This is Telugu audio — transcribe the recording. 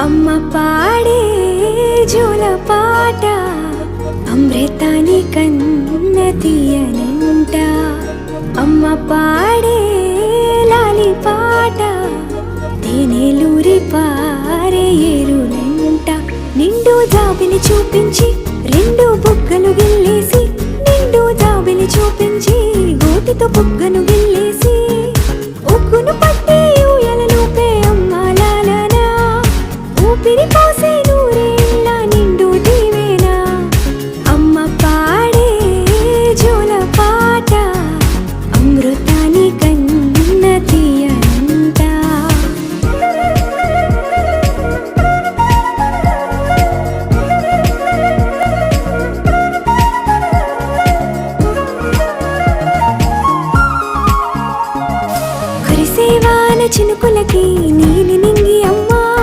అమ్మ పాడే జోల పాట అమృతాని కన్న తీయనంట. అమ్మ పాడే లాలి పాట తేనెలూరి పారే ఏరులంట. నిండు జాబిని చూపించి రెండు బుగ్గలు గిల్లేసి, నిండు జాబిని చూపించి గోటితో బుగ్గను